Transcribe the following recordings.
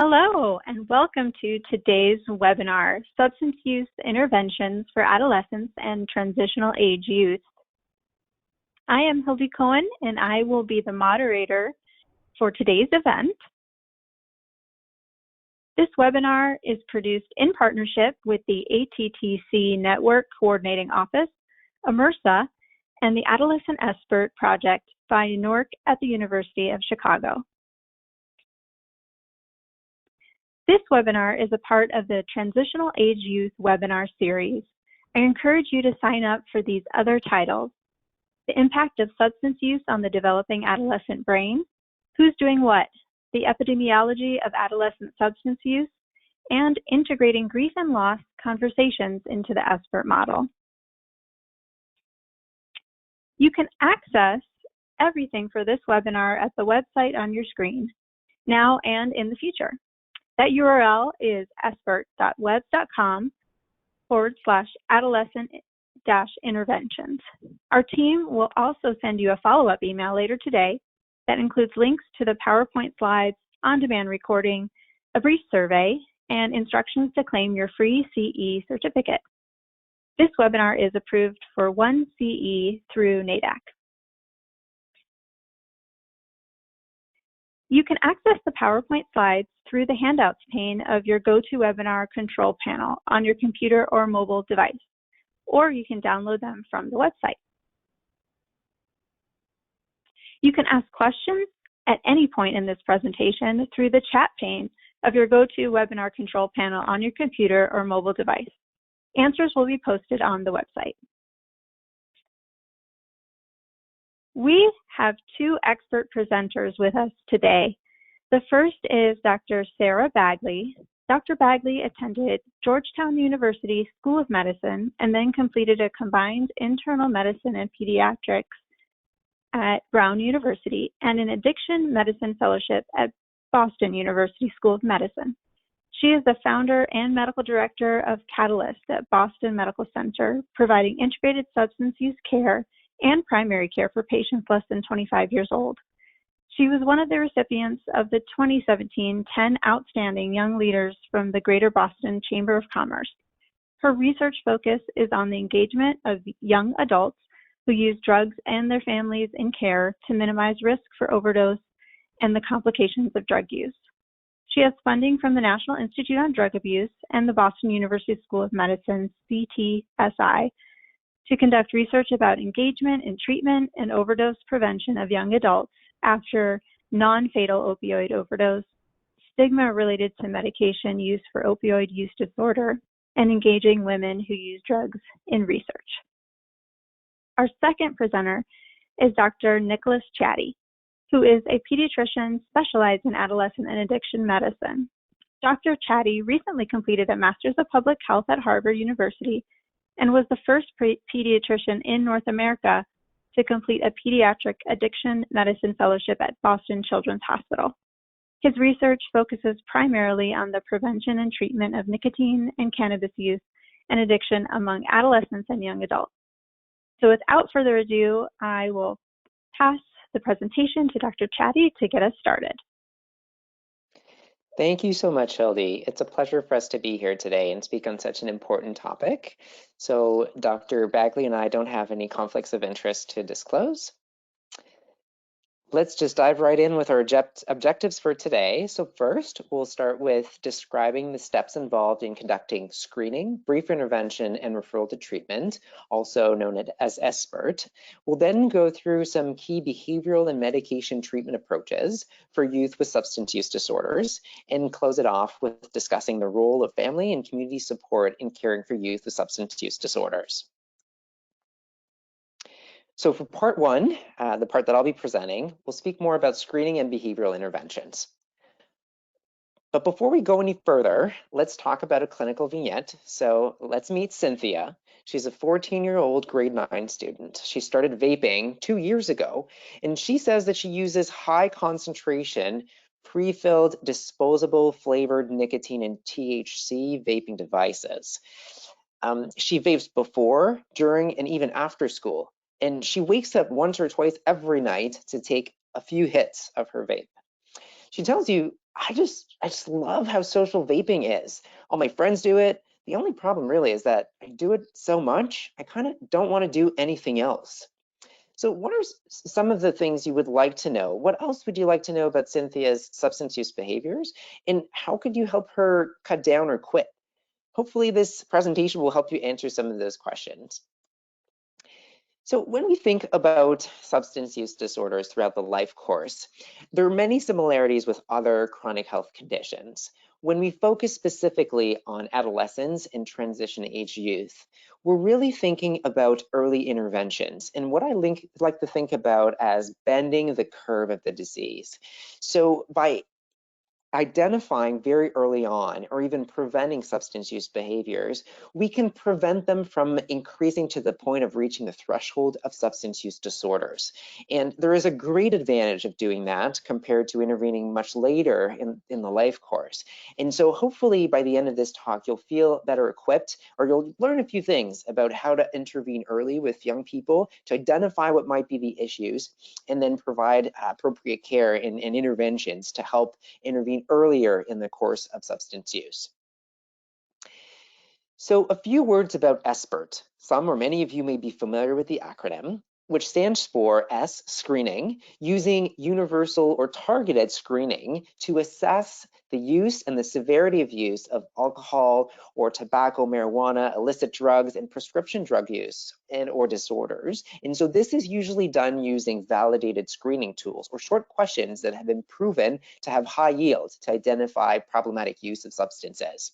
Hello, and welcome to today's webinar, Substance Use Interventions for Adolescents and Transitional Age Youth. I am Hildy Cohen, and I will be the moderator for today's event. This webinar is produced in partnership with the ATTC Network Coordinating Office, AMERSA, and the Adolescent Expert Project by NORC at the University of Chicago. This webinar is a part of the Transitional Age Youth webinar series. I encourage you to sign up for these other titles: The Impact of Substance Use on the Developing Adolescent Brain, Who's Doing What? The Epidemiology of Adolescent Substance Use, and Integrating Grief and Loss Conversations into the Expert Model. You can access everything for this webinar at the website on your screen, now and in the future. That URL is expert.webs.com/adolescent-interventions. Our team will also send you a follow-up email later today that includes links to the PowerPoint slides, on-demand recording, a brief survey, and instructions to claim your free CE certificate. This webinar is approved for 1 CE through NADAC. You can access the PowerPoint slides through the Handouts pane of your GoToWebinar control panel on your computer or mobile device, or you can download them from the website. You can ask questions at any point in this presentation through the chat pane of your GoToWebinar control panel on your computer or mobile device. Answers will be posted on the website. We have two expert presenters with us today. The first is Dr. Sarah Bagley. Dr. Bagley attended Georgetown University School of Medicine and then completed a combined internal medicine and pediatrics at Brown University and an addiction medicine fellowship at Boston University School of Medicine. She is the founder and medical director of Catalyst at Boston Medical Center, providing integrated substance use care and primary care for patients less than 25 years old. She was one of the recipients of the 2017 10 Outstanding Young Leaders from the Greater Boston Chamber of Commerce. Her research focus is on the engagement of young adults who use drugs and their families in care to minimize risk for overdose and the complications of drug use. She has funding from the National Institute on Drug Abuse and the Boston University School of Medicine, CTSI, to conduct research about engagement in treatment and overdose prevention of young adults after non-fatal opioid overdose, stigma related to medication use for opioid use disorder, and engaging women who use drugs in research. Our second presenter is Dr. Nicholas Chatty, who is a pediatrician specialized in adolescent and addiction medicine. Dr. Chatty recently completed a Master's of Public Health at Harvard University and was the first pediatrician in North America to complete a pediatric addiction medicine fellowship at Boston Children's Hospital. His research focuses primarily on the prevention and treatment of nicotine and cannabis use and addiction among adolescents and young adults. So without further ado, I will pass the presentation to Dr. Chatty to get us started. Thank you so much, Hildy. It's a pleasure for us to be here today and speak on such an important topic. So Dr. Bagley and I don't have any conflicts of interest to disclose. Let's just dive right in with our objectives for today. So first, we'll start with describing the steps involved in conducting screening, brief intervention, and referral to treatment, also known as SBIRT. We'll then go through some key behavioral and medication treatment approaches for youth with substance use disorders, and close it off with discussing the role of family and community support in caring for youth with substance use disorders. So for part one, the part that I'll be presenting, we'll speak more about screening and behavioral interventions. But before we go any further, let's talk about a clinical vignette. So let's meet Cynthia. She's a 14-year-old grade 9 student. She started vaping 2 years ago, and she says that she uses high concentration, pre-filled, disposable flavored nicotine and THC vaping devices. She vapes before, during, and even after school. And she wakes up once or twice every night to take a few hits of her vape. She tells you I just love how social vaping is. All my friends do it. The only problem really is that I do it so much, I kind of don't want to do anything else. So what are some of the things you would like to know? What else would you like to know about Cynthia's substance use behaviors? And how could you help her cut down or quit? Hopefully this presentation will help you answer some of those questions. So when we think about substance use disorders throughout the life course, there are many similarities with other chronic health conditions. When we focus specifically on adolescents and transition age youth, we're really thinking about early interventions and what I like to think about as bending the curve of the disease. So by identifying very early on or even preventing substance use behaviors, we can prevent them from increasing to the point of reaching the threshold of substance use disorders. And there is a great advantage of doing that compared to intervening much later in the life course. And so hopefully by the end of this talk, you'll feel better equipped, or you'll learn a few things about how to intervene early with young people to identify what might be the issues and then provide appropriate care and interventions to help intervene earlier in the course of substance use. So a few words about SBIRT. Some or many of you may be familiar with the acronym, which stands for S, screening, using universal or targeted screening to assess the use and the severity of use of alcohol or tobacco, marijuana, illicit drugs, and prescription drug use and or disorders. And so this is usually done using validated screening tools or short questions that have been proven to have high yield to identify problematic use of substances.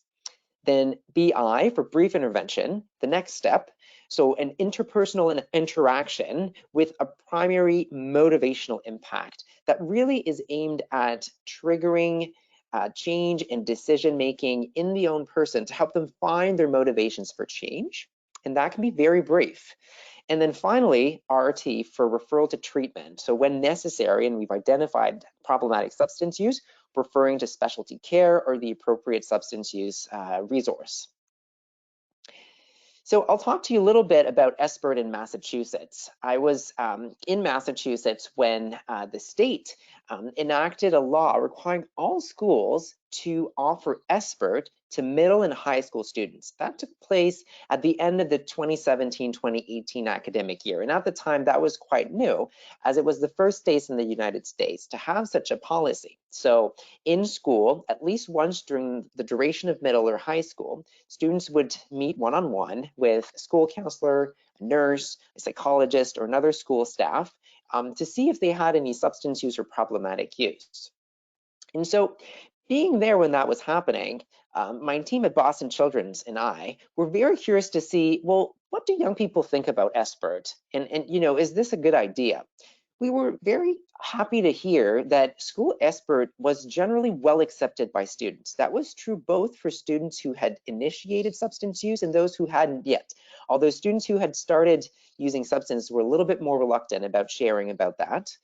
Then BI for brief intervention, the next step. So an interpersonal interaction with a primary motivational impact that really is aimed at triggering change and decision making in the own person to help them find their motivations for change. And that can be very brief. And then finally, RT for referral to treatment. So when necessary, and we've identified problematic substance use, referring to specialty care or the appropriate substance use resource. So I'll talk to you a little bit about SBIRT in Massachusetts. I was in Massachusetts when the state enacted a law requiring all schools to offer SBIRT to middle and high school students. That took place at the end of the 2017-2018 academic year. And at the time, that was quite new, as it was the first state in the United States to have such a policy. So in school, at least once during the duration of middle or high school, students would meet one-on-one with a school counselor, a nurse, a psychologist, or another school staff to see if they had any substance use or problematic use. And so being there when that was happening, my team at Boston Children's and I were very curious to see, well, what do young people think about SBIRT? And you know, is this a good idea? We were very happy to hear that school SBIRT was generally well accepted by students. That was true both for students who had initiated substance use and those who hadn't yet. Although students who had started using substance were a little bit more reluctant about sharing about that.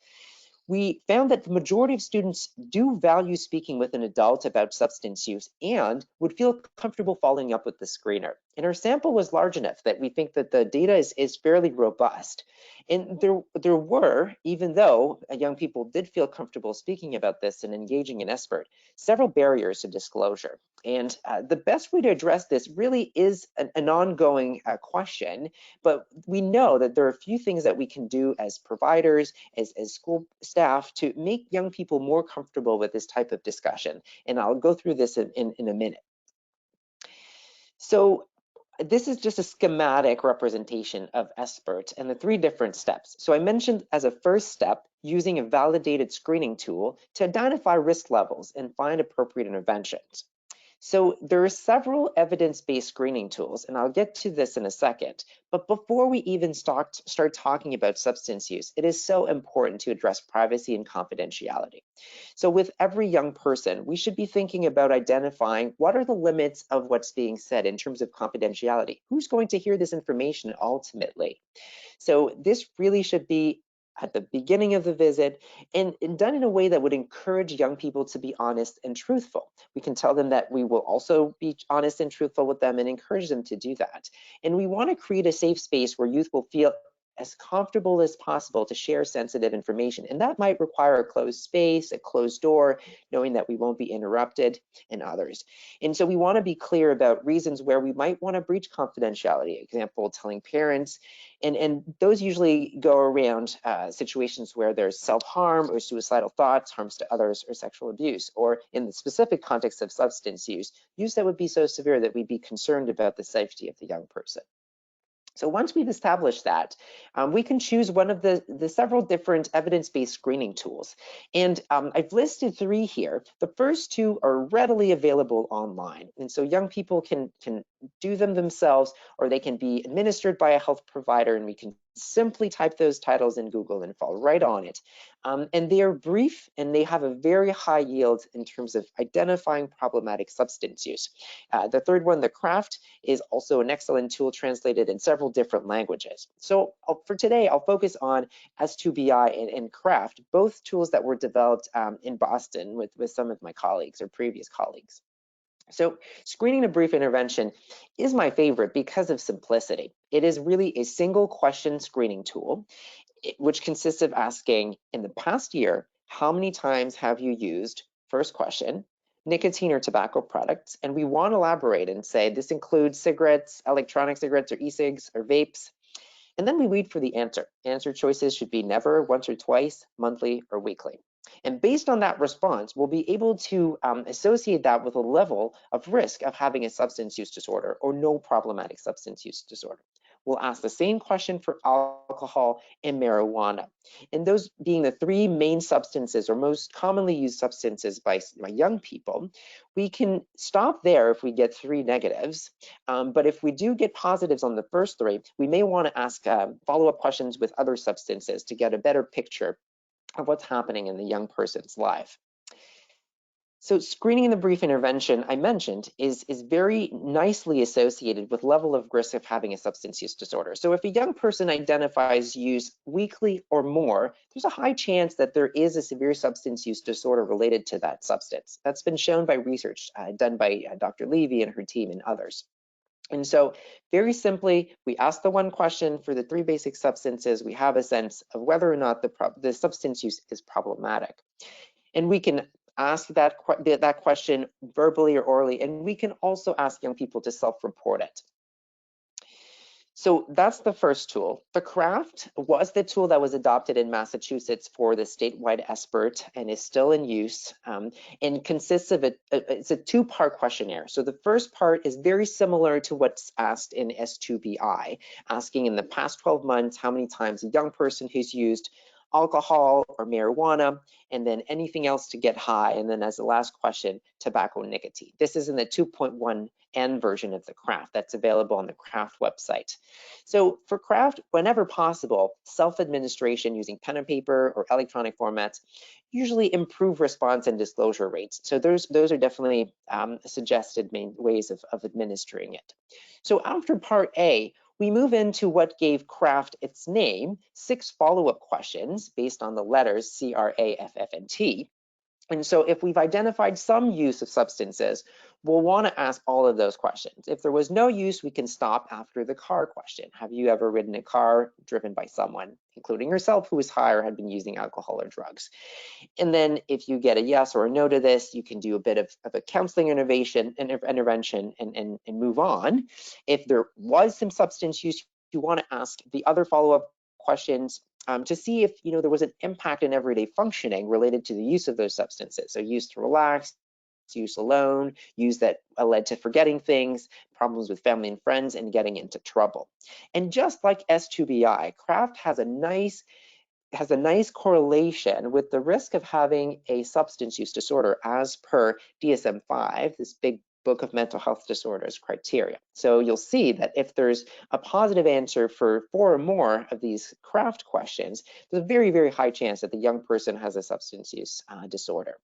We found that the majority of students do value speaking with an adult about substance use and would feel comfortable following up with the screener. And our sample was large enough that we think that the data is fairly robust. And there were, even though young people did feel comfortable speaking about this and engaging in SBIRT, several barriers to disclosure. And the best way to address this really is an ongoing question, but we know that there are a few things that we can do as providers, as school staff, to make young people more comfortable with this type of discussion. And I'll go through this in a minute. So this is just a schematic representation of SBIRT and the three different steps. So I mentioned as a first step, using a validated screening tool to identify risk levels and find appropriate interventions. So there are several evidence-based screening tools, and I'll get to this in a second. But before we even start talking about substance use, it is so important to address privacy and confidentiality. So with every young person, we should be thinking about identifying what are the limits of what's being said in terms of confidentiality. Who's going to hear this information ultimately? So this really should be at the beginning of the visit and done in a way that would encourage young people to be honest and truthful. We can tell them that we will also be honest and truthful with them and encourage them to do that. And we want to create a safe space where youth will feel as comfortable as possible to share sensitive information. And that might require a closed space, a closed door, knowing that we won't be interrupted, and others. And so we want to be clear about reasons where we might want to breach confidentiality. Example, telling parents, and those usually go around situations where there's self-harm or suicidal thoughts, harms to others, or sexual abuse, or in the specific context of substance use that would be so severe that we'd be concerned about the safety of the young person. So once we've established that, we can choose one of the several different evidence-based screening tools. And I've listed 3 here. The first 2 are readily available online. And so young people can do them themselves, or they can be administered by a health provider, and we can simply type those titles in Google and fall right on it. And they are brief, and they have a very high yield in terms of identifying problematic substance use. The third one, the CRAFT, is also an excellent tool translated in several different languages. So for today, I'll focus on S2BI and CRAFT, both tools that were developed in Boston with some of my colleagues or previous colleagues. So screening a brief intervention is my favorite because of simplicity. It is really a single question screening tool, which consists of asking, in the past year, how many times have you used, first question, nicotine or tobacco products? And we want to elaborate and say this includes cigarettes, electronic cigarettes or e-cigs or vapes. And then we read for the answer. Answer choices should be never, once or twice, monthly, or weekly. And based on that response, we'll be able to associate that with a level of risk of having a substance use disorder or no problematic substance use disorder. We'll ask the same question for alcohol and marijuana. And those being the 3 main substances or most commonly used substances by young people, we can stop there if we get 3 negatives. But if we do get positives on the first 3, we may want to ask follow-up questions with other substances to get a better picture of what's happening in the young person's life. So screening in the brief intervention I mentioned is very nicely associated with level of risk of having a substance use disorder. So if a young person identifies use weekly or more, there's a high chance that there is a severe substance use disorder related to that substance. That's been shown by research done by Dr. Levy and her team and others. And so very simply, we ask the one question for the 3 basic substances. We have a sense of whether or not the substance use is problematic. And we can ask that question verbally or orally, and we can also ask young people to self-report it. So that's the first tool. The CRAFT was the tool that was adopted in Massachusetts for the statewide expert and is still in use, and consists of it's a 2-part questionnaire. So the first part is very similar to what's asked in S2BI, asking in the past 12 months how many times a young person who's used alcohol or marijuana, and then anything else to get high. And then as the last question, tobacco, nicotine. This is in the 2.1N version of the CRAFT that's available on the CRAFT website. So for CRAFT, whenever possible, self-administration using pen and paper or electronic formats usually improve response and disclosure rates. So those are definitely suggested main ways of administering it. So after part A, we move into what gave CRAFT its name, 6 follow-up questions based on the letters C, R, A, F, F, and T. And so if we've identified some use of substances, we'll want to ask all of those questions. If there was no use, we can stop after the car question. Have you ever ridden a car driven by someone, including yourself, who was high or had been using alcohol or drugs? And then if you get a yes or a no to this, you can do a bit of a counseling intervention and move on. If there was some substance use, you want to ask the other follow-up questions to see if there was an impact in everyday functioning related to the use of those substances. So use to relax, use alone, use that led to forgetting things, problems with family and friends, and getting into trouble. And just like S2BI, CRAFT has a nice correlation with the risk of having a substance use disorder as per DSM-5, this big book of mental health disorders criteria. So you'll see that if there's a positive answer for 4 or more of these CRAFT questions, there's a very, very high chance that the young person has a substance use disorder.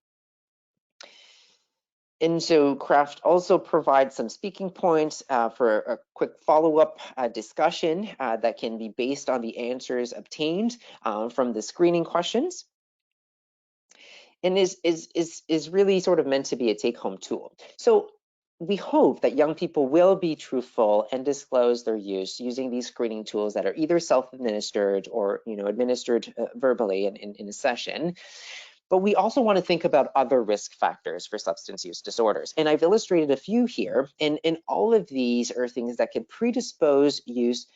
And so CRAFT also provides some speaking points for a quick follow-up discussion that can be based on the answers obtained from the screening questions, and is really sort of meant to be a take-home tool. So we hope that young people will be truthful and disclose their use using these screening tools that are either self-administered or administered verbally in a session. But we also want to think about other risk factors for substance use disorders. And I've illustrated a few here. And all of these are things that can predispose youth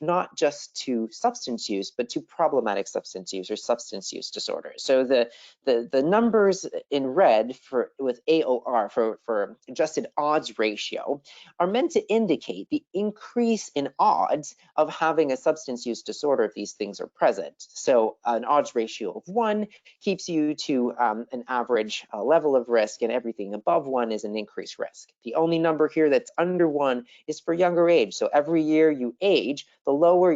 not just to substance use, but to problematic substance use or substance use disorders. So the numbers in red with AOR for adjusted odds ratio are meant to indicate the increase in odds of having a substance use disorder if these things are present. So an odds ratio of 1 keeps you to an average level of risk, and everything above 1 is an increased risk. The only number here that's under 1 is for younger age. So every year you age, the lower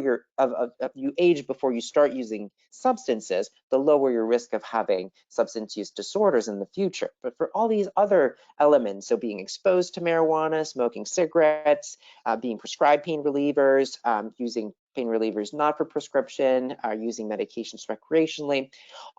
you age before you start using substances, the lower your risk of having substance use disorders in the future. But for all these other elements, so being exposed to marijuana, smoking cigarettes, being prescribed pain relievers, using pain relievers not for prescription, using medications recreationally,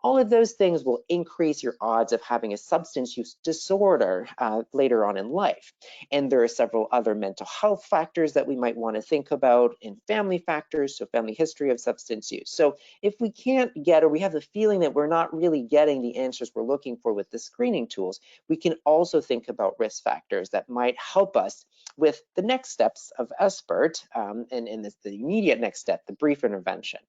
all of those things will increase your odds of having a substance use disorder later on in life. And there are several other mental health factors that we might want to think about, and family factors, so family history of substance use. So if we can't get, or we have the feeling that we're not really getting the answers we're looking for with the screening tools, we can also think about risk factors that might help us with the next steps of SBIRT, and the immediate next step, the brief intervention.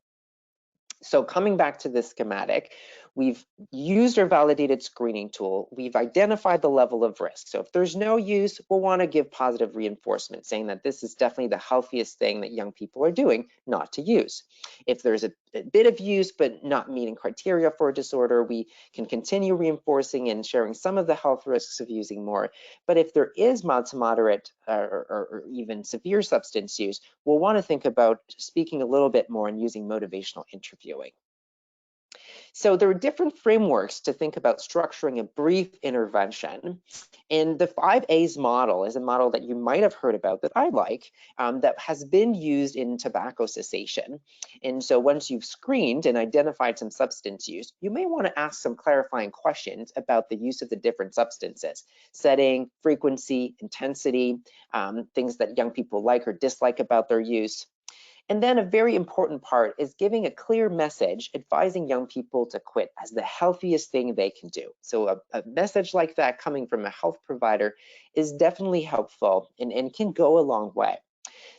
So coming back to this schematic, we've used our validated screening tool. We've identified the level of risk. So if there's no use, we'll want to give positive reinforcement, saying that this is definitely the healthiest thing that young people are doing not to use. If there's a bit of use but not meeting criteria for a disorder, we can continue reinforcing and sharing some of the health risks of using more. But if there is mild to moderate or even severe substance use, we'll want to think about speaking a little bit more and using motivational interviewing. So there are different frameworks to think about structuring a brief intervention. And the 5A's model is a model that you might have heard about that I like, that has been used in tobacco cessation. And so once you've screened and identified some substance use, you may want to ask some clarifying questions about the use of the different substances: setting, frequency, intensity, things that young people like or dislike about their use. And then a very important part is giving a clear message, advising young people to quit as the healthiest thing they can do. So a message like that coming from a health provider is definitely helpful and can go a long way.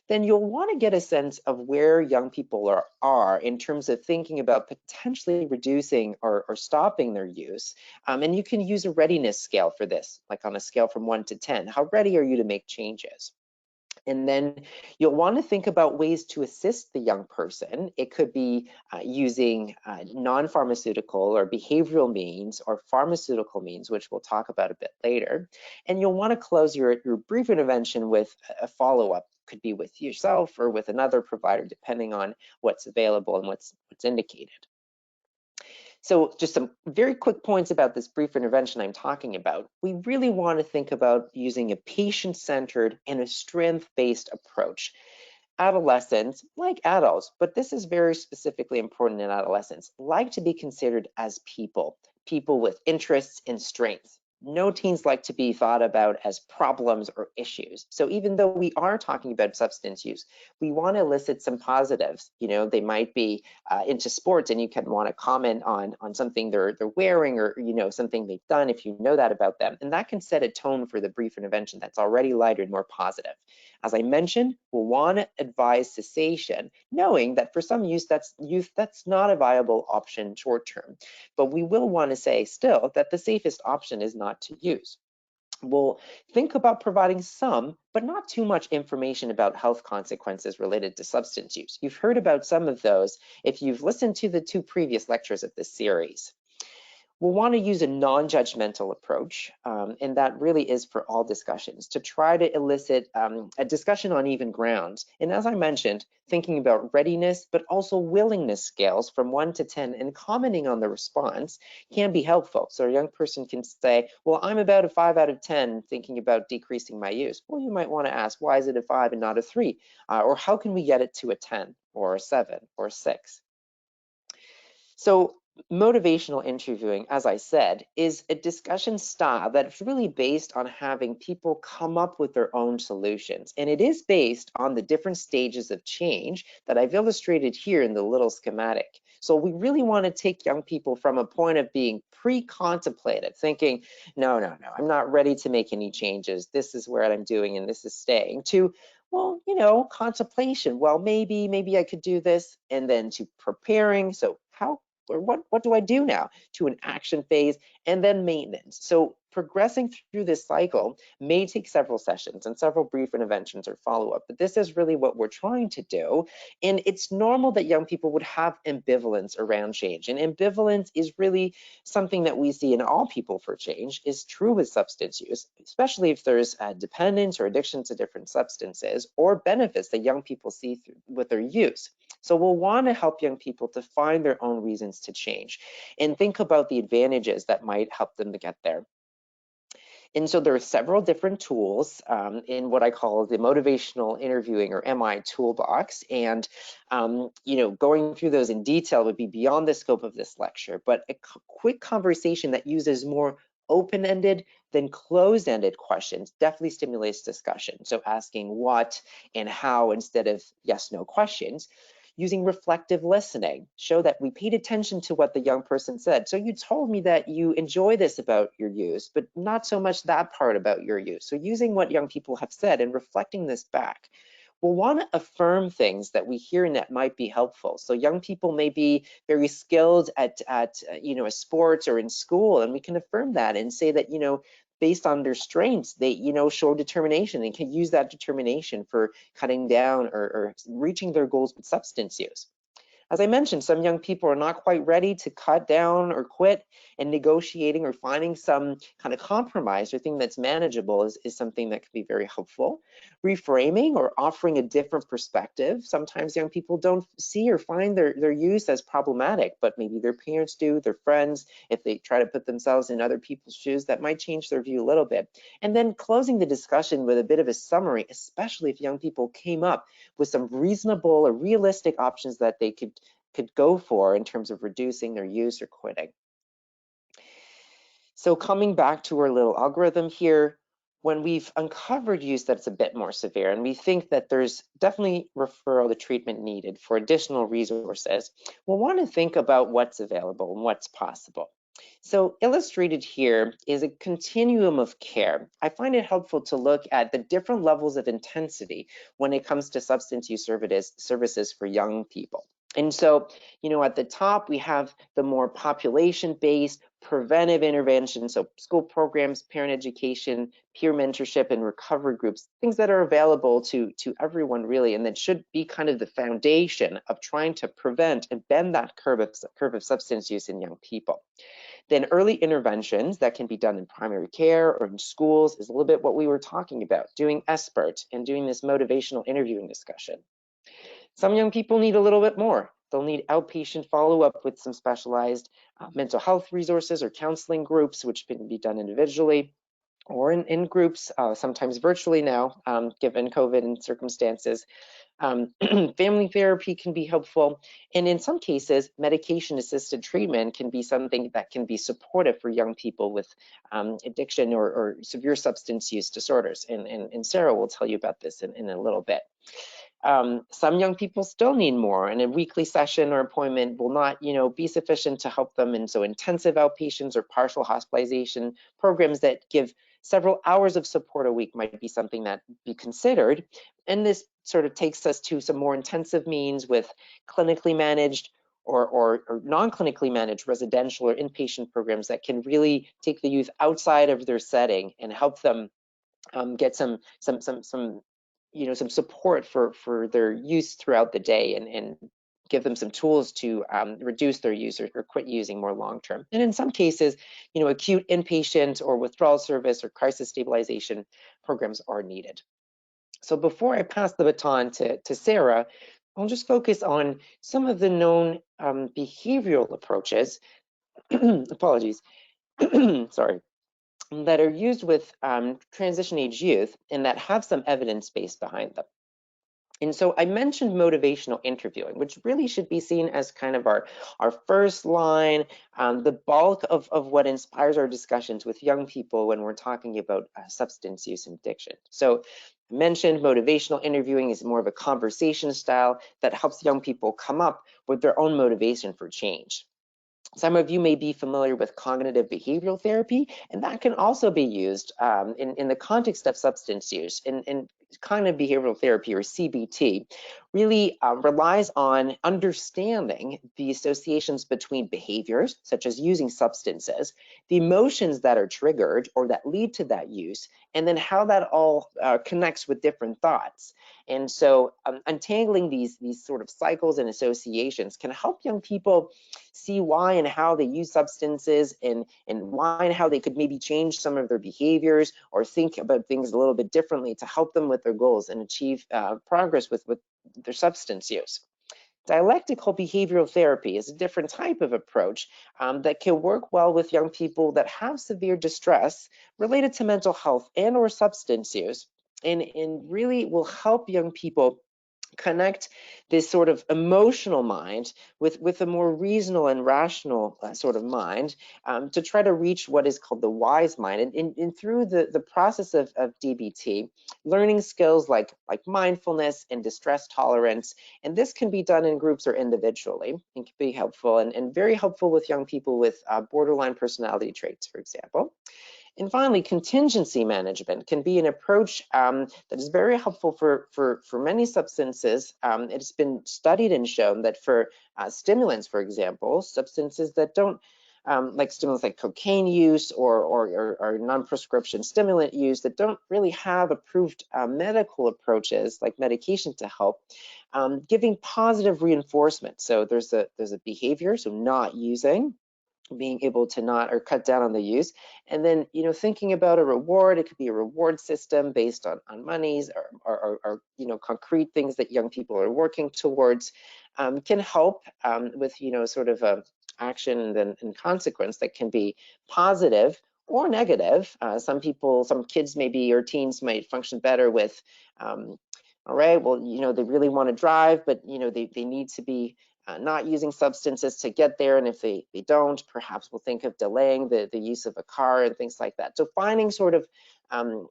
Then you'll want to get a sense of where young people are in terms of thinking about potentially reducing or stopping their use. And you can use a readiness scale for this, like on a scale from 1 to 10. How ready are you to make changes? And then you'll want to think about ways to assist the young person. It could be using non-pharmaceutical or behavioral means or pharmaceutical means, which we'll talk about a bit later. And you'll want to close your brief intervention with a follow-up. Could be with yourself or with another provider, depending on what's available and what's indicated. So just some very quick points about this brief intervention I'm talking about. We really want to think about using a patient-centered and a strength-based approach. Adolescents, like adults, but this is very specifically important in adolescents, like to be considered as people with interests and strengths. No teens like to be thought about as problems or issues. So even though we are talking about substance use, we want to elicit some positives. They might be into sports, and you can want to comment on something they're wearing, or something they've done if you know that about them, and that can set a tone for the brief intervention that's already lighter and more positive. As I mentioned, we'll want to advise cessation, knowing that for some youth that's not a viable option short term. But we will want to say still that the safest option is not to use. We'll think about providing some, but not too much information about health consequences related to substance use. You've heard about some of those if you've listened to the 2 previous lectures of this series. We'll want to use a non-judgmental approach, and that really is for all discussions, to try to elicit a discussion on even ground. And as I mentioned, thinking about readiness, but also willingness scales from 1 to 10 and commenting on the response can be helpful. So a young person can say, well, I'm about a 5 out of 10 thinking about decreasing my use. Well, you might want to ask, why is it a 5 and not a 3? Or how can we get it to a 10 or a 7 or a 6? So Motivational interviewing, as I said, is a discussion style that's really based on having people come up with their own solutions. And it is based on the different stages of change that I've illustrated here in the little schematic. So we really want to take young people from a point of being pre-contemplative, thinking, no, I'm not ready to make any changes. This is where I'm doing and this is staying, to, well, contemplation. Well, maybe I could do this, and then to preparing. So how or what do I do now, to an action phase, and then maintenance. So progressing through this cycle may take several sessions and several brief interventions or follow-up, but this is really what we're trying to do. And it's normal that young people would have ambivalence around change. And ambivalence is really something that we see in all people for change, is true with substance use, especially if there's dependence or addiction to different substances or benefits that young people see with their use. So we'll want to help young people to find their own reasons to change and think about the advantages that might help them to get there. And so there are several different tools in what I call the motivational interviewing, or MI toolbox. And going through those in detail would be beyond the scope of this lecture, but a quick conversation that uses more open-ended than closed-ended questions definitely stimulates discussion. So asking what and how instead of yes/no questions. Using reflective listening, show that we paid attention to what the young person said. So you told me that you enjoy this about your use, but not so much that part about your use. So using what young people have said and reflecting this back. We'll want to affirm things that we hear and that might be helpful. So young people may be very skilled at sports or in school, and we can affirm that and say that, based on their strengths, they, show determination and can use that determination for cutting down or reaching their goals with substance use. As I mentioned, some young people are not quite ready to cut down or quit, and negotiating or finding some kind of compromise or thing that's manageable is something that can be very helpful. Reframing or offering a different perspective. Sometimes young people don't see or find their use as problematic, but maybe their parents do, their friends. If they try to put themselves in other people's shoes, that might change their view a little bit. And then closing the discussion with a bit of a summary, especially if young people came up with some reasonable or realistic options that they could go for in terms of reducing their use or quitting. So coming back to our little algorithm here, when we've uncovered use that's a bit more severe, and we think that there's definitely referral to treatment needed for additional resources, we'll want to think about what's available and what's possible. So illustrated here is a continuum of care. I find it helpful to look at the different levels of intensity when it comes to substance use services for young people. And so, at the top, we have the more population-based preventive intervention, so school programs, parent education, peer mentorship, and recovery groups, things that are available to everyone really, and that should be kind of the foundation of trying to prevent and bend that curve of substance use in young people. Then early interventions that can be done in primary care or in schools is a little bit what we were talking about, doing SBIRT and doing this motivational interviewing discussion. Some young people need a little bit more. They'll need outpatient follow-up with some specialized mental health resources or counseling groups, which can be done individually or in groups, sometimes virtually now, given COVID and circumstances. Family therapy can be helpful. And in some cases, medication-assisted treatment can be something that can be supportive for young people with addiction or severe substance use disorders. And Sarah will tell you about this in a little bit. Some young people still need more, and a weekly session or appointment will not, be sufficient to help them. And so intensive outpatients or partial hospitalization programs that give several hours of support a week might be something that be considered. And this sort of takes us to some more intensive means with clinically managed or non-clinically managed residential or inpatient programs that can really take the youth outside of their setting and help them get some support for their use throughout the day, and give them some tools to reduce their use or quit using more long term. And in some cases, acute inpatient or withdrawal service or crisis stabilization programs are needed. So before I pass the baton to Sarah, I'll just focus on some of the known behavioral approaches, apologies, sorry, that are used with transition age youth and that have some evidence base behind them. And so I mentioned motivational interviewing, which really should be seen as kind of our first line, the bulk of what inspires our discussions with young people when we're talking about substance use and addiction. So I mentioned motivational interviewing is more of a conversation style that helps young people come up with their own motivation for change. Some of you may be familiar with cognitive behavioral therapy, and that can also be used in the context of substance use. In cognitive behavioral therapy, or CBT, really relies on understanding the associations between behaviors, such as using substances, the emotions that are triggered or that lead to that use, and then how that all connects with different thoughts. And so untangling these sort of cycles and associations can help young people see why and how they use substances, and why and how they could maybe change some of their behaviors or think about things a little bit differently to help them with their goals and achieve progress with their substance use. Dialectical behavioral therapy is a different type of approach that can work well with young people that have severe distress related to mental health and or substance use, and really will help young people connect this sort of emotional mind with a more reasonable and rational sort of mind, to try to reach what is called the wise mind. And through the process of DBT, learning skills like mindfulness and distress tolerance, and this can be done in groups or individually, and can be helpful, and very helpful with young people with borderline personality traits, for example. And finally, contingency management can be an approach that is very helpful for many substances. It's been studied and shown that for stimulants, for example, substances that don't, like stimulants like cocaine use or non-prescription stimulant use that don't really have approved medical approaches like medication to help, giving positive reinforcement. So there's a behavior, so not using, being able to not or cut down on the use, and then thinking about a reward. It could be a reward system based on monies or concrete things that young people are working towards, can help with sort of a action and consequence that can be positive or negative. Some kids maybe, or teens might function better with, all right, well, they really want to drive, but they need to be not using substances to get there, and if they don't, perhaps we'll think of delaying the use of a car and things like that. So finding sort of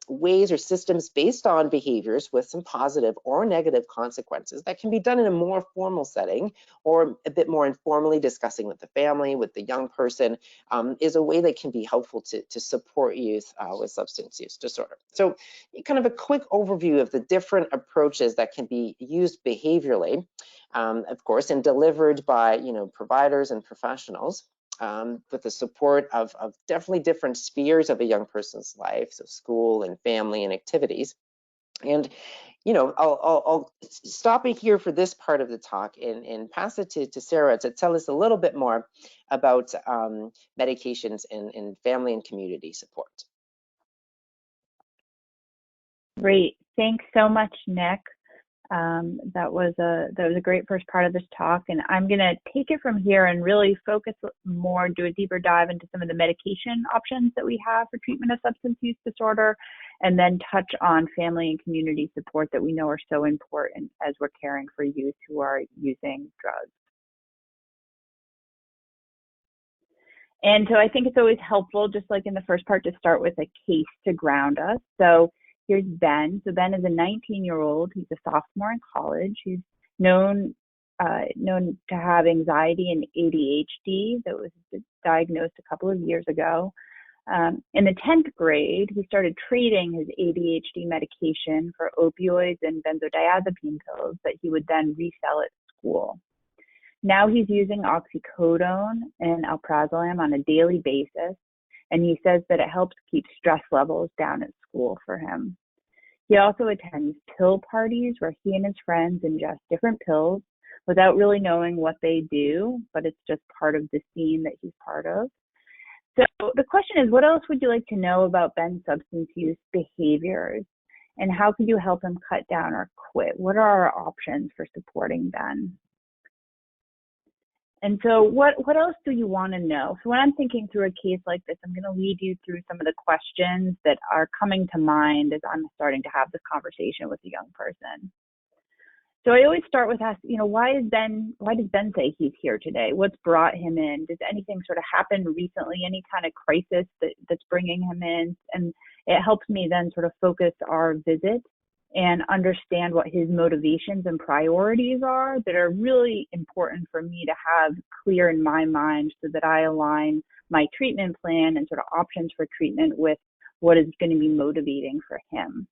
ways or systems based on behaviors with some positive or negative consequences that can be done in a more formal setting, or a bit more informally discussing with the family, with the young person, is a way that can be helpful to support youth with substance use disorder. So kind of a quick overview of the different approaches that can be used behaviorally, of course, and delivered by providers and professionals, with the support of definitely different spheres of a young person's life, so school and family and activities. And I'll stop it here for this part of the talk, and pass it to Sarah to tell us a little bit more about medications and family and community support. Great. Thanks so much, Nick. That was a great first part of this talk, and I'm going to take it from here and really focus more, do a deeper dive into some of the medication options that we have for treatment of substance use disorder, and then touch on family and community support that we know are so important as we're caring for youth who are using drugs. And so I think it's always helpful, just like in the first part, to start with a case to ground us. So here's Ben. So Ben is a 19-year-old. He's a sophomore in college. He's known to have anxiety and ADHD that was diagnosed a couple of years ago. In the 10th grade, he started trading his ADHD medication for opioids and benzodiazepine pills that he would then resell at school. Now he's using oxycodone and alprazolam on a daily basis, and he says that it helps keep stress levels down at school for him. He also attends pill parties where he and his friends ingest different pills without really knowing what they do, but it's just part of the scene that he's part of. So the question is, what else would you like to know about Ben's substance use behaviors, and how could you help him cut down or quit? What are our options for supporting Ben? And so what else do you want to know? So when I'm thinking through a case like this, I'm going to lead you through some of the questions that are coming to mind as I'm starting to have this conversation with a young person. So I always start with asking, why does Ben say he's here today? What's brought him in? Does anything sort of happen recently, any kind of crisis that's bringing him in? And it helps me then sort of focus our visit and understand what his motivations and priorities are that are really important for me to have clear in my mind so that I align my treatment plan and sort of options for treatment with what is going to be motivating for him.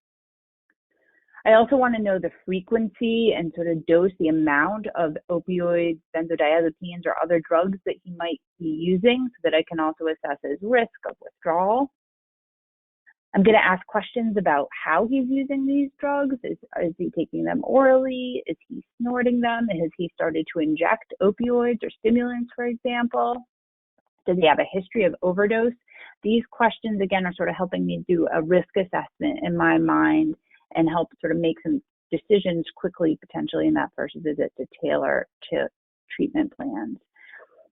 I also want to know the frequency and sort of dose, the amount of opioids, benzodiazepines, or other drugs that he might be using so that I can also assess his risk of withdrawal. I'm going to ask questions about how he's using these drugs. Is he taking them orally? Is he snorting them? Has he started to inject opioids or stimulants, for example? Does he have a history of overdose? These questions, again, are sort of helping me do a risk assessment in my mind and help sort of make some decisions quickly, potentially in that first visit to tailor to treatment plans.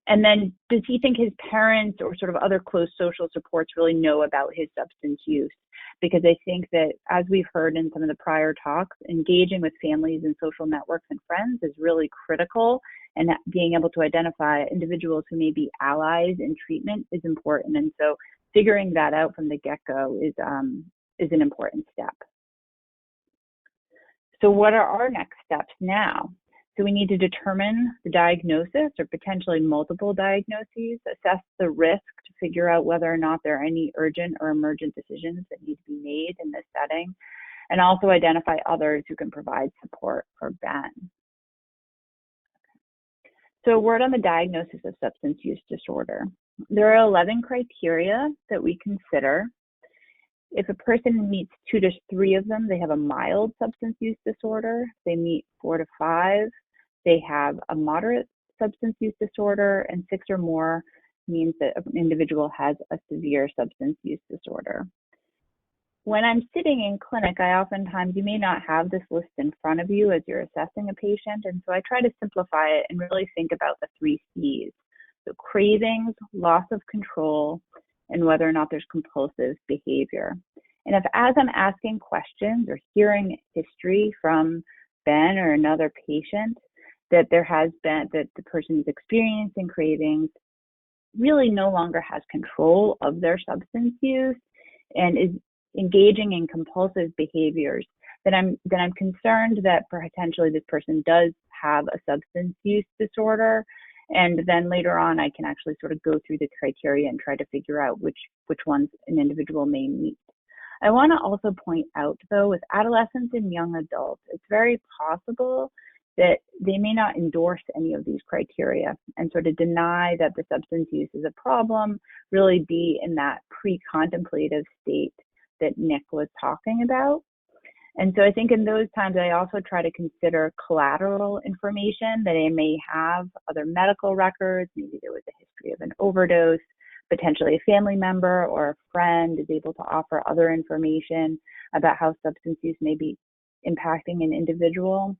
And then does he think his parents or sort of other close social supports really know about his substance use? Because I think that, as we've heard in some of the prior talks, engaging with families and social networks and friends is really critical, and being able to identify individuals who may be allies in treatment is important. And so figuring that out from the get-go is an important step. So what are our next steps now? So we need to determine the diagnosis or potentially multiple diagnoses, assess the risk to figure out whether or not there are any urgent or emergent decisions that need to be made in this setting, and also identify others who can provide support for Ben. So a word on the diagnosis of substance use disorder. There are 11 criteria that we consider. If a person meets 2 to 3 of them, they have a mild substance use disorder. If they meet 4 to 5, they have a moderate substance use disorder, and 6 or more means that an individual has a severe substance use disorder. When I'm sitting in clinic, you may not have this list in front of you as you're assessing a patient, and so I try to simplify it and really think about the 3 C's. So cravings, loss of control, and whether or not there's compulsive behavior. And if, as I'm asking questions or hearing history from Ben or another patient, that the person is experiencing cravings, really no longer has control of their substance use, and is engaging in compulsive behaviors, then I'm concerned that potentially this person does have a substance use disorder. And then later on, I can actually sort of go through the criteria and try to figure out which ones an individual may meet. I want to also point out, though, with adolescents and young adults, it's very possible that they may not endorse any of these criteria and sort of deny that the substance use is a problem, really be in that pre-contemplative state that Nick was talking about. And so I think in those times, I also try to consider collateral information that they may have, other medical records, maybe there was a history of an overdose, potentially a family member or a friend is able to offer other information about how substance use may be impacting an individual.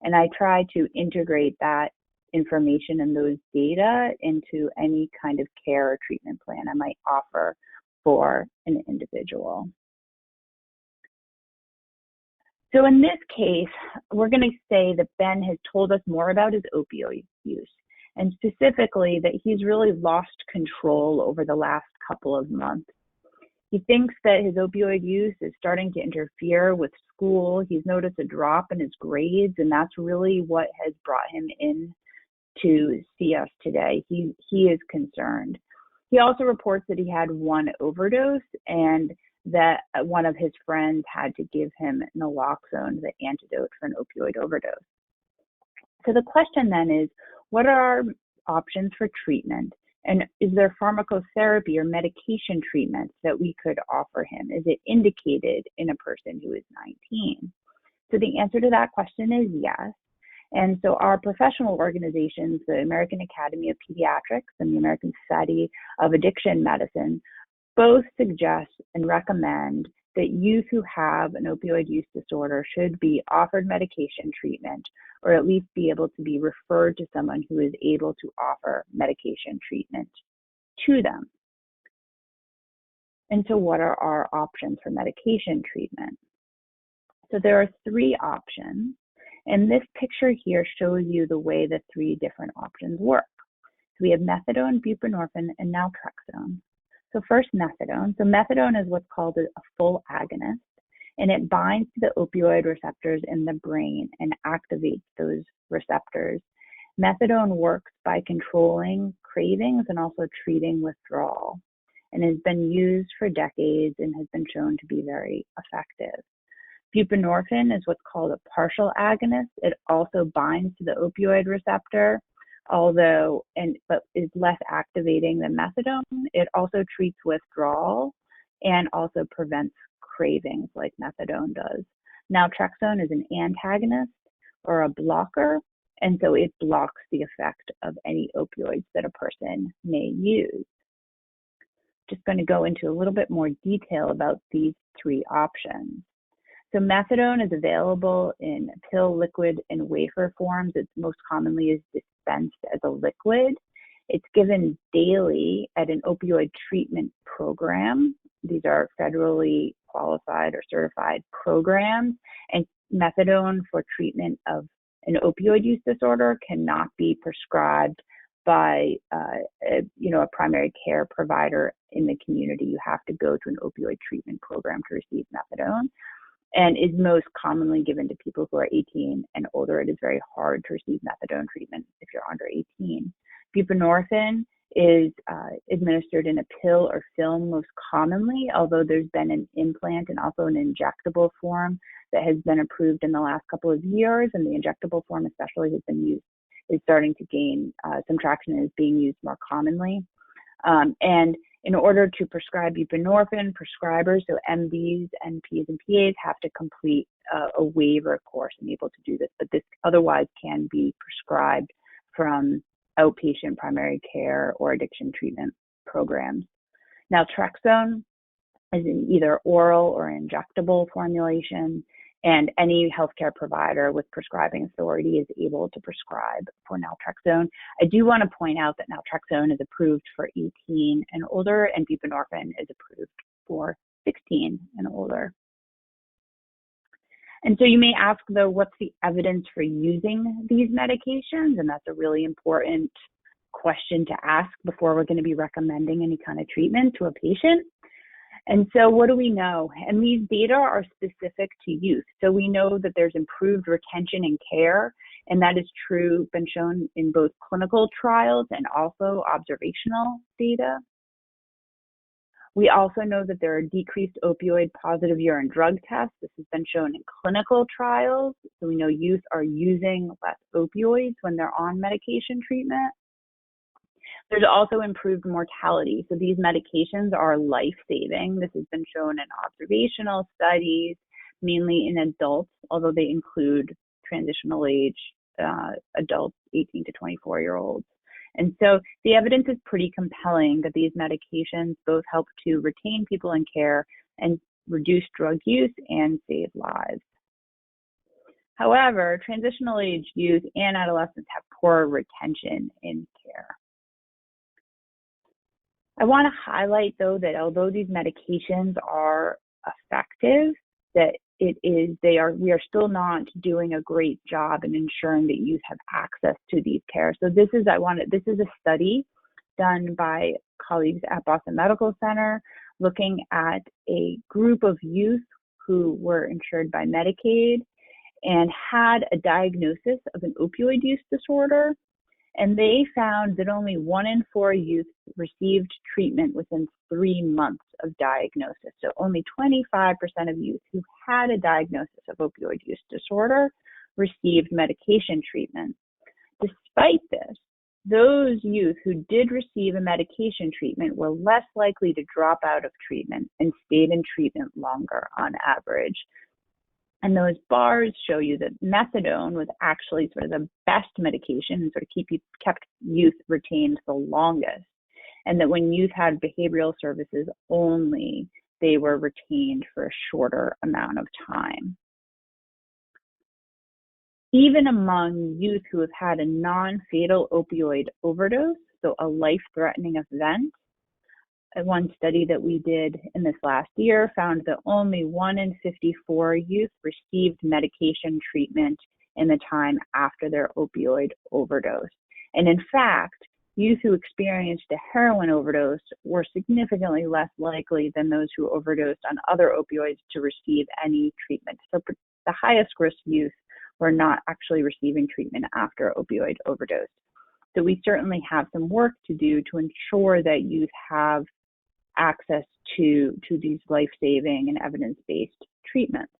And I try to integrate that information and those data into any kind of care or treatment plan I might offer for an individual. So in this case, we're going to say that Ben has told us more about his opioid use, and specifically that he's really lost control over the last couple of months. He thinks that his opioid use is starting to interfere with school. He's noticed a drop in his grades, and that's really what has brought him in to see us today. He is concerned. He also reports that he had one overdose and that one of his friends had to give him naloxone, the antidote for an opioid overdose. So the question then is, what are our options for treatment? And is there pharmacotherapy or medication treatments that we could offer him? Is it indicated in a person who is 19? So the answer to that question is yes. And so our professional organizations, the American Academy of Pediatrics and the American Society of Addiction Medicine, both suggest and recommend that youth who have an opioid use disorder should be offered medication treatment, or at least be able to be referred to someone who is able to offer medication treatment to them. And so what are our options for medication treatment? So there are 3 options. And this picture here shows you the way the three different options work. So we have methadone, buprenorphine, and naltrexone. So first, methadone. So methadone is what's called a full agonist, and it binds to the opioid receptors in the brain and activates those receptors. Methadone works by controlling cravings and also treating withdrawal, and has been used for decades and has been shown to be very effective. Buprenorphine is what's called a partial agonist. It also binds to the opioid receptor, but is less activating than methadone. It also treats withdrawal and also prevents cravings like methadone does. Naltrexone is an antagonist or a blocker, and so it blocks the effect of any opioids that a person may use. Just going to go into a little bit more detail about these three options. So methadone is available in pill, liquid, and wafer forms. It most commonly is dispensed as a liquid. It's given daily at an opioid treatment program. These are federally qualified or certified programs, and methadone for treatment of an opioid use disorder cannot be prescribed by a primary care provider in the community. You have to go to an opioid treatment program to receive methadone, and is most commonly given to people who are 18 and older. It is very hard to receive methadone treatment if you're under 18. Buprenorphine is administered in a pill or film most commonly, although there's been an implant and also an injectable form that has been approved in the last couple of years, and the injectable form especially is starting to gain some traction and is being used more commonly. And in order to prescribe buprenorphine, prescribers, so MDs, NPs, and PAs, have to complete a waiver course and be able to do this, but this otherwise can be prescribed from outpatient primary care or addiction treatment programs. Naltrexone is in either oral or injectable formulation, and any healthcare provider with prescribing authority is able to prescribe for naltrexone. I do want to point out that naltrexone is approved for 18 and older, and buprenorphine is approved for 16 and older. And so you may ask, though, what's the evidence for using these medications? And that's a really important question to ask before we're going to be recommending any kind of treatment to a patient. And so what do we know? And these data are specific to youth. So we know that there's improved retention and care, and that is true, been shown in both clinical trials and also observational data. We also know that there are decreased opioid positive urine drug tests. This has been shown in clinical trials. So we know youth are using less opioids when they're on medication treatment. There's also improved mortality. So these medications are life-saving. This has been shown in observational studies, mainly in adults, although they include transitional age adults, 18 to 24-year-olds. And so the evidence is pretty compelling that these medications both help to retain people in care and reduce drug use and save lives. However, transitional age youth and adolescents have poor retention in care. I want to highlight, though, that although these medications are effective, that we are still not doing a great job in ensuring that youth have access to these care. So this is a study done by colleagues at Boston Medical Center looking at a group of youth who were insured by Medicaid and had a diagnosis of an opioid use disorder. And they found that only 1 in 4 youth received treatment within 3 months of diagnosis. So only 25% of youth who had a diagnosis of opioid use disorder received medication treatment. Despite this, those youth who did receive a medication treatment were less likely to drop out of treatment and stayed in treatment longer on average. And those bars show you that methadone was actually sort of the best medication and sort of kept youth retained the longest. And that when youth had behavioral services only, they were retained for a shorter amount of time. Even among youth who have had a non-fatal opioid overdose, so a life-threatening event, one study that we did in this last year found that only 1 in 54 youth received medication treatment in the time after their opioid overdose. And in fact, youth who experienced a heroin overdose were significantly less likely than those who overdosed on other opioids to receive any treatment. So the highest risk youth were not actually receiving treatment after opioid overdose. So we certainly have some work to do to ensure that youth have access to these life-saving and evidence-based treatments.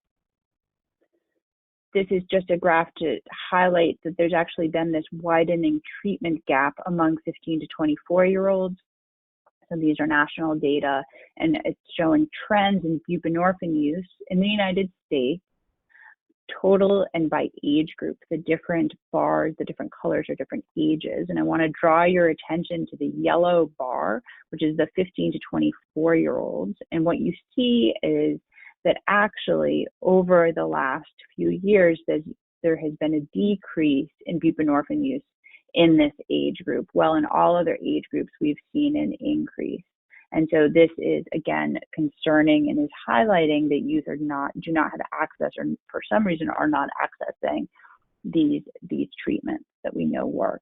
This is just a graph to highlight that there's actually been this widening treatment gap among 15 to 24-year-olds. So these are national data, and it's showing trends in buprenorphine use in the United States, total and by age group. The different bars, the different colors are different ages. And I want to draw your attention to the yellow bar, which is the 15 to 24-year-olds. And what you see is that actually over the last few years, there has been a decrease in buprenorphine use in this age group. While in all other age groups, we've seen an increase. And so this is, again, concerning and is highlighting that youth do not have access, or for some reason are not accessing these treatments that we know work.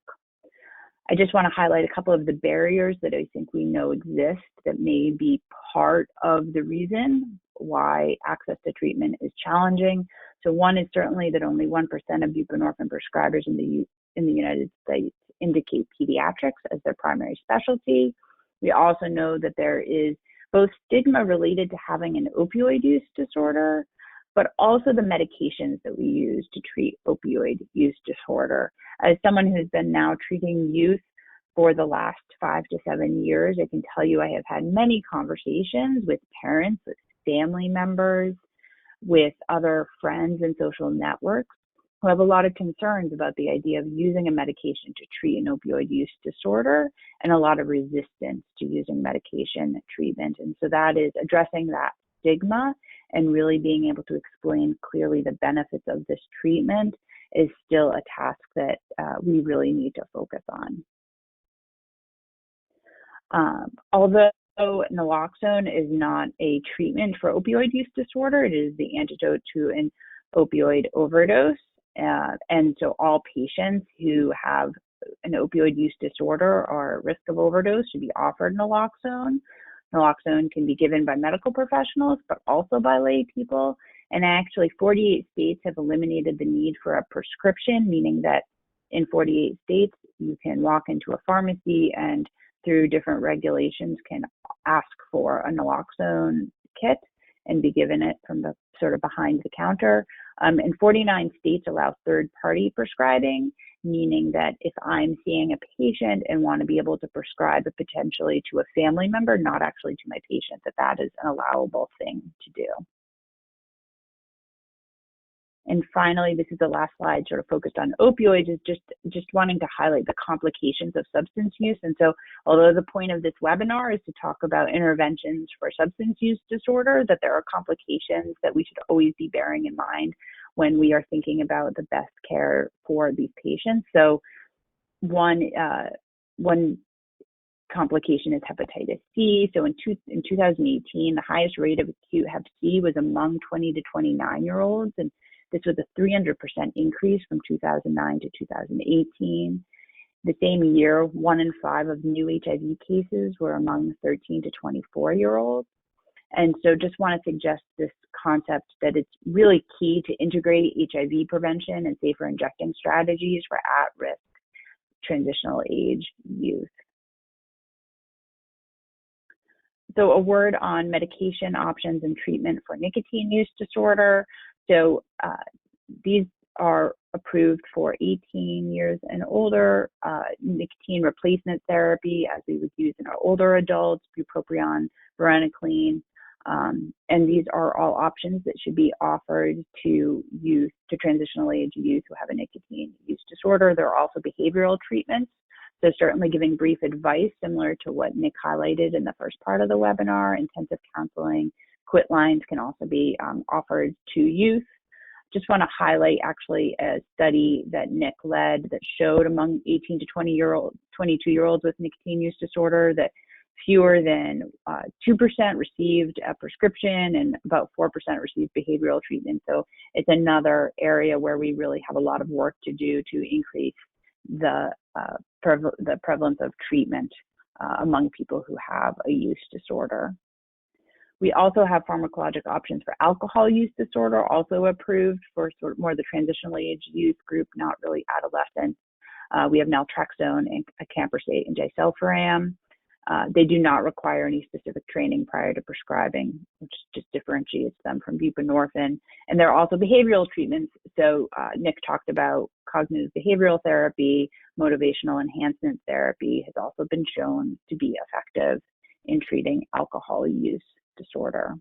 I just want to highlight a couple of the barriers that I think we know exist that may be part of the reason why access to treatment is challenging. So one is certainly that only 1% of buprenorphine prescribers in the United States indicate pediatrics as their primary specialty. We also know that there is both stigma related to having an opioid use disorder, but also the medications that we use to treat opioid use disorder. As someone who's been now treating youth for the last 5 to 7 years, I can tell you I have had many conversations with parents, with family members, with other friends and social networks who have a lot of concerns about the idea of using a medication to treat an opioid use disorder, and a lot of resistance to using medication treatment. And so that is addressing that stigma and really being able to explain clearly the benefits of this treatment is still a task that we really need to focus on. Although naloxone is not a treatment for opioid use disorder, it is the antidote to an opioid overdose. And so all patients who have an opioid use disorder or risk of overdose should be offered naloxone. Naloxone can be given by medical professionals, but also by lay people. And actually 48 states have eliminated the need for a prescription, meaning that in 48 states, you can walk into a pharmacy and through different regulations can ask for a naloxone kit and be given it from the sort of behind the counter. And 49 states allow third-party prescribing, meaning that if I'm seeing a patient and want to be able to prescribe it potentially to a family member, not actually to my patient, that is an allowable thing to do. And finally, this is the last slide sort of focused on opioids, is just wanting to highlight the complications of substance use. And so although the point of this webinar is to talk about interventions for substance use disorder, that there are complications that we should always be bearing in mind when we are thinking about the best care for these patients. So one complication is hepatitis C. So in 2018, the highest rate of acute hep C was among 20 to 29-year-olds. And this was a 300% increase from 2009 to 2018. The same year, 1 in 5 of new HIV cases were among 13 to 24-year-olds. And so just want to suggest this concept that it's really key to integrate HIV prevention and safer injecting strategies for at-risk transitional age youth. So a word on medication options and treatment for nicotine use disorder. So these are approved for 18 years and older, nicotine replacement therapy, as we would use in our older adults, bupropion, varenicline, and these are all options that should be offered to youth, to transitional age youth who have a nicotine use disorder. There are also behavioral treatments. So certainly giving brief advice, similar to what Nick highlighted in the first part of the webinar. Intensive counseling, quit lines can also be offered to youth. Just want to highlight actually a study that Nick led that showed among 18 to 22-year-olds with nicotine use disorder that fewer than 2% received a prescription, and about 4% received behavioral treatment. So it's another area where we really have a lot of work to do to increase the prevalence of treatment among people who have a use disorder. We also have pharmacologic options for alcohol use disorder, also approved for sort of more the transitional age youth group, not really adolescents. We have naltrexone and acamprosate and disulfiram. They do not require any specific training prior to prescribing, which just differentiates them from buprenorphine. And there are also behavioral treatments. So Nick talked about cognitive behavioral therapy, motivational enhancement therapy has also been shown to be effective in treating alcohol use disorder.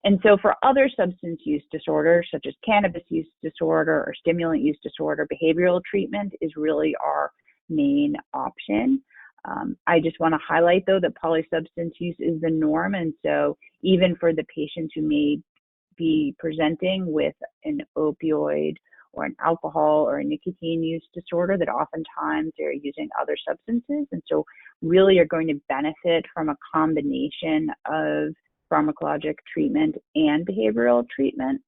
And so for other substance use disorders, such as cannabis use disorder or stimulant use disorder, behavioral treatment is really our main option. I just want to highlight, though, that polysubstance use is the norm. And so even for the patients who may be presenting with an opioid or an alcohol or a nicotine use disorder, that oftentimes they're using other substances. And so really are going to benefit from a combination of pharmacologic treatment and behavioral treatment.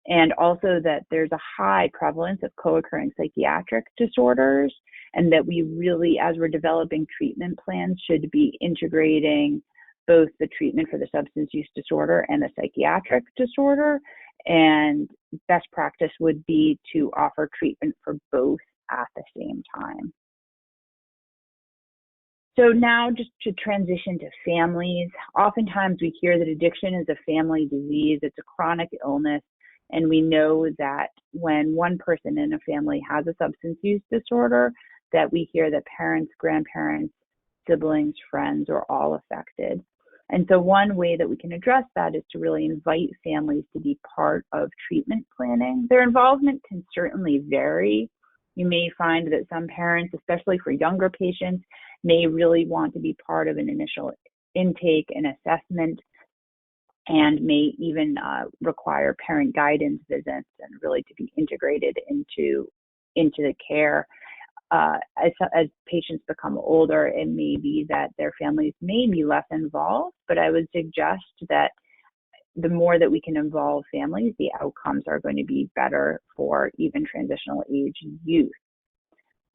And also that there's a high prevalence of co-occurring psychiatric disorders, and that we really, as we're developing treatment plans, should be integrating both the treatment for the substance use disorder and the psychiatric disorder. And best practice would be to offer treatment for both at the same time. So now just to transition to families, oftentimes we hear that addiction is a family disease, it's a chronic illness. And we know that when one person in a family has a substance use disorder, that we hear that parents, grandparents, siblings, friends are all affected. And so one way that we can address that is to really invite families to be part of treatment planning. Their involvement can certainly vary. You may find that some parents, especially for younger patients, may really want to be part of an initial intake and assessment, and may even require parent guidance visits and really to be integrated into the care. As patients become older, it may be that their families may be less involved, but I would suggest that the more that we can involve families, the outcomes are going to be better for even transitional age youth.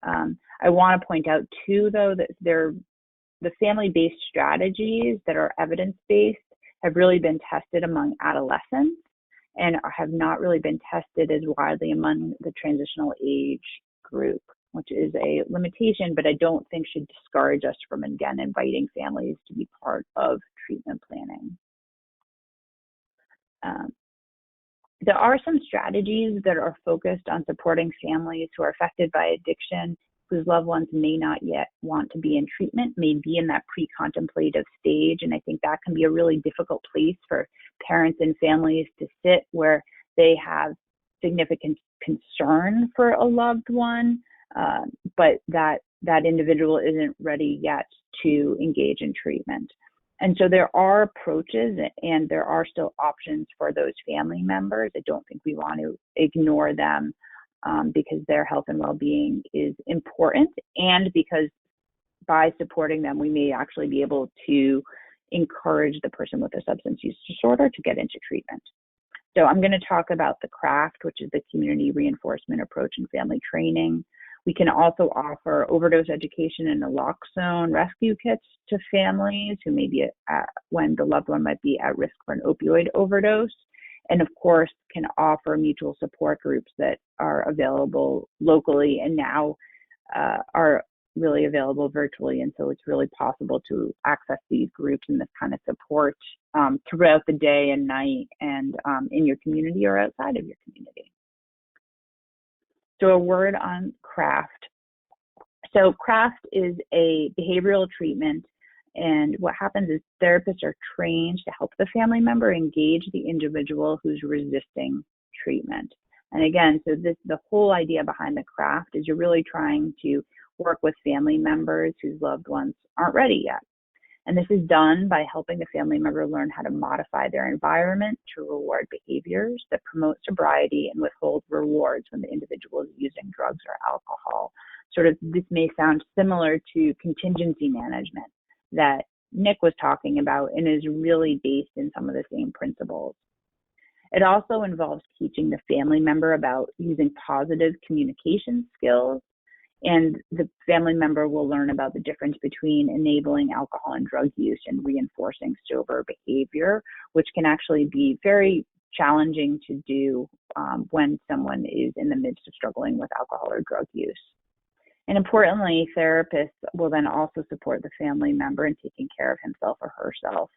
I want to point out too, though, that the family-based strategies that are evidence-based have really been tested among adolescents and have not really been tested as widely among the transitional age group, which is a limitation, but I don't think should discourage us from, again, inviting families to be part of treatment planning. There are some strategies that are focused on supporting families who are affected by addiction, whose loved ones may not yet want to be in treatment, may be in that pre-contemplative stage. And I think that can be a really difficult place for parents and families to sit, where they have significant concern for a loved one, but that individual isn't ready yet to engage in treatment. And so there are approaches and there are still options for those family members. I don't think we want to ignore them because their health and well-being is important, and because by supporting them, we may actually be able to encourage the person with a substance use disorder to get into treatment. So I'm going to talk about the CRAFT, which is the community reinforcement approach and family training. We can also offer overdose education and naloxone rescue kits to families who may be when the loved one might be at risk for an opioid overdose. And of course, can offer mutual support groups that are available locally and now are really available virtually. And so it's really possible to access these groups and this kind of support throughout the day and night, and in your community or outside of your community. So a word on CRAFT. So CRAFT is a behavioral treatment, and what happens is therapists are trained to help the family member engage the individual who's resisting treatment. And again, so the whole idea behind the CRAFT is you're really trying to work with family members whose loved ones aren't ready yet. And this is done by helping the family member learn how to modify their environment to reward behaviors that promote sobriety and withhold rewards when the individual is using drugs or alcohol. This may sound similar to contingency management that Nick was talking about and is really based in some of the same principles. It also involves teaching the family member about using positive communication skills, and the family member will learn about the difference between enabling alcohol and drug use and reinforcing sober behavior, which can actually be very challenging to do when someone is in the midst of struggling with alcohol or drug use. And importantly, therapists will then also support the family member in taking care of himself or herself,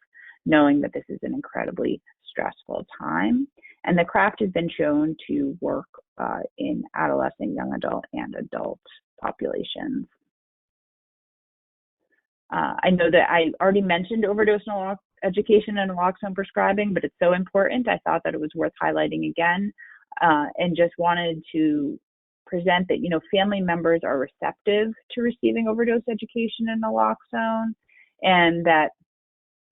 knowing that this is an incredibly stressful time. And the craft has been shown to work in adolescent, young adult, and adult populations. I know that I already mentioned overdose education and naloxone prescribing, but it's so important. I thought that it was worth highlighting again, and just wanted to present that, family members are receptive to receiving overdose education and naloxone, and that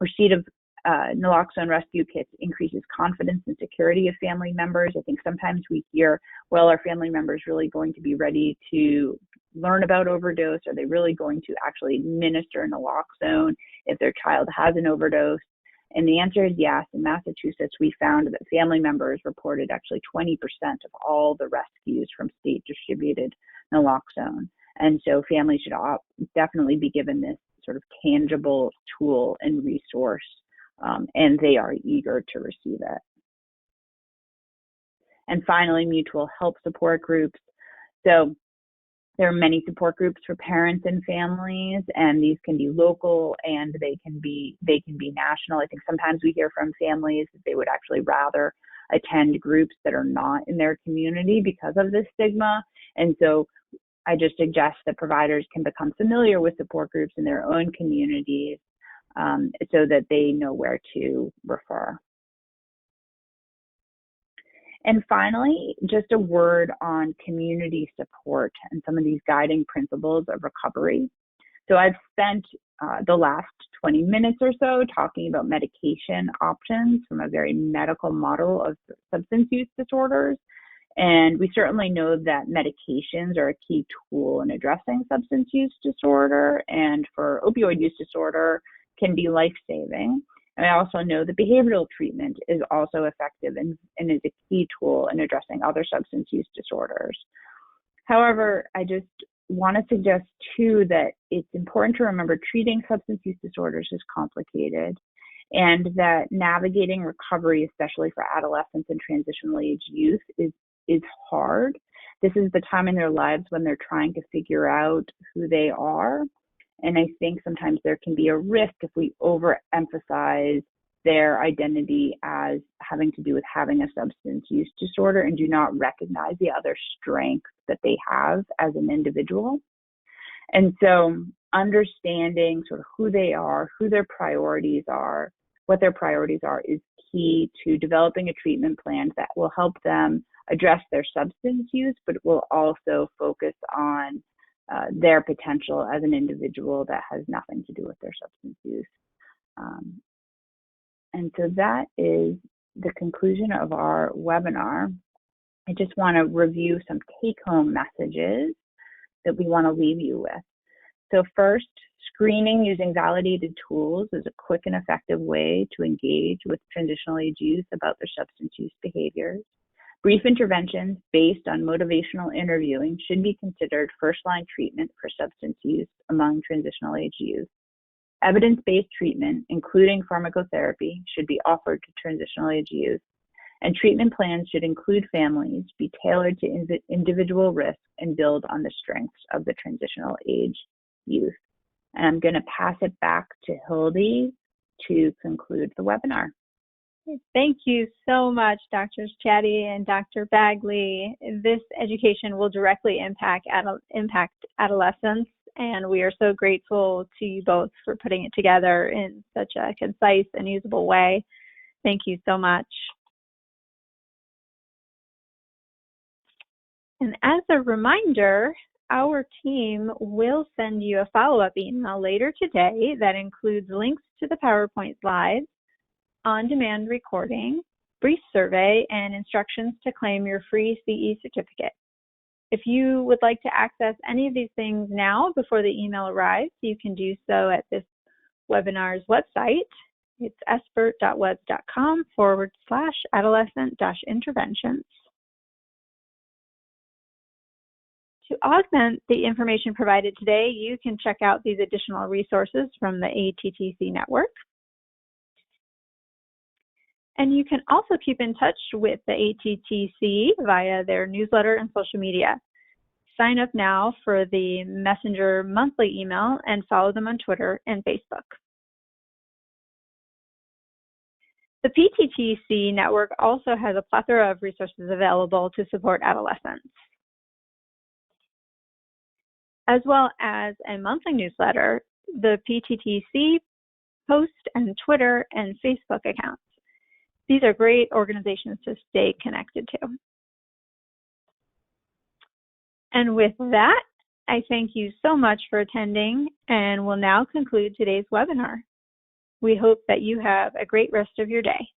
receipt of naloxone rescue kits increases confidence and security of family members. I think sometimes we hear, well, are family members really going to be ready to learn about overdose? Are they really going to actually administer naloxone if their child has an overdose? And the answer is yes. In Massachusetts, we found that family members reported actually 20% of all the rescues from state distributed naloxone. And so families should definitely be given this sort of tangible tool and resource, and they are eager to receive it. And finally, mutual help support groups. So there are many support groups for parents and families, and these can be local and they can be national. I think sometimes we hear from families that they would actually rather attend groups that are not in their community because of this stigma. And so I just suggest that providers can become familiar with support groups in their own communities so that they know where to refer. And finally, just a word on community support and some of these guiding principles of recovery. So I've spent the last 20 minutes or so talking about medication options from a very medical model of substance use disorders. And we certainly know that medications are a key tool in addressing substance use disorder, and for opioid use disorder can be life-saving. And I also know that behavioral treatment is also effective and is a key tool in addressing other substance use disorders. However, I just want to suggest too that it's important to remember treating substance use disorders is complicated, and that navigating recovery, especially for adolescents and transitional age youth, is hard. This is the time in their lives when they're trying to figure out who they are. And I think sometimes there can be a risk if we overemphasize their identity as having to do with having a substance use disorder and do not recognize the other strengths that they have as an individual. And so understanding sort of who they are, who their priorities are, what their priorities are is key to developing a treatment plan that will help them address their substance use, but it will also focus on their potential as an individual that has nothing to do with their substance use. And so that is the conclusion of our webinar. I just want to review some take-home messages that we want to leave you with. So first, screening using validated tools is a quick and effective way to engage with transitional age youth about their substance use behaviors. Brief interventions based on motivational interviewing should be considered first-line treatment for substance use among transitional age youth. Evidence-based treatment, including pharmacotherapy, should be offered to transitional age youth, and treatment plans should include families, be tailored to individual risks, and build on the strengths of the transitional age youth. And I'm going to pass it back to Hildy to conclude the webinar. Thank you so much, Drs. Chatty and Dr. Bagley. This education will directly impact adolescents, and we are so grateful to you both for putting it together in such a concise and usable way. Thank you so much. And as a reminder, our team will send you a follow-up email later today that includes links to the PowerPoint slides, on-demand recording, brief survey, and instructions to claim your free CE certificate. If you would like to access any of these things now before the email arrives, you can do so at this webinar's website. It's espert.webs.com/adolescent-interventions. To augment the information provided today, you can check out these additional resources from the ATTC network. And you can also keep in touch with the ATTC via their newsletter and social media. Sign up now for the Messenger monthly email and follow them on Twitter and Facebook. The PTTC network also has a plethora of resources available to support adolescents, as well as a monthly newsletter, the PTTC post and Twitter and Facebook accounts. These are great organizations to stay connected to. And with that, I thank you so much for attending and will now conclude today's webinar. We hope that you have a great rest of your day.